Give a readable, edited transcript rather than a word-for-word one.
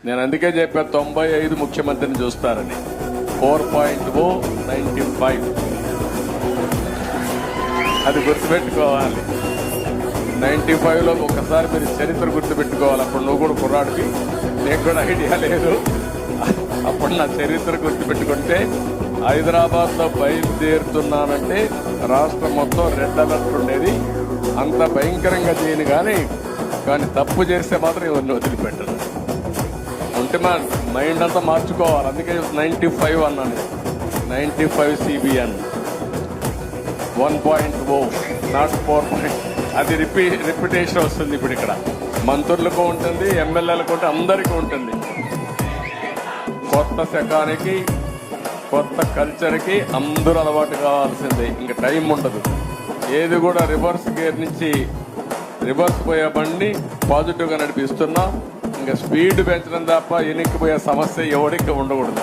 నేను అందుకే చెప్పా 95 ముఖ్యమంత్రిని చూస్తారని. 4.0 95 అది గుర్తుపెట్టుకోవాలి. 95లో ఒకసారి మీరు చరిత్ర గుర్తుపెట్టుకోవాలి. అప్పుడు నువ్వు కూడా కుర్రాడికి, నీకు కూడా ఐడియా లేదు. అప్పుడు నా చరిత్ర గుర్తుపెట్టుకుంటే హైదరాబాద్లో బయలుదేరుతున్నానంటే రాష్ట్రం మొత్తం రెడ్ అలర్ట్ ఉండేది. అంత భయంకరంగా చేయను కానీ తప్పు చేస్తే మాత్రం ఇవన్నీ వదిలిపెట్టను. ఉంటే మా మైండ్ అంతా మార్చుకోవాలి. అందుకే 95 అన్నాను. 95 CBN 1.0 నాట్ 4. అది రిపిటేషన్ వస్తుంది. ఇప్పుడు ఇక్కడ మంత్రులకు ఉంటుంది, ఎమ్మెల్యేలకు ఉంటుంది, అందరికీ ఉంటుంది. కొత్త శకానికి, కొత్త కల్చర్కి అందరూ అలవాటు కావాల్సిందే. ఇంకా టైం ఉండదు. ఏది కూడా రివర్స్ గేర్ నుంచి రివర్స్ పోయే బండి పాజిటివ్గా నడిపిస్తున్నా. ఇంకా స్పీడ్ పెంచడం తప్ప ఎనిక్కిపోయే సమస్య ఎవరికి ఉండకూడదు.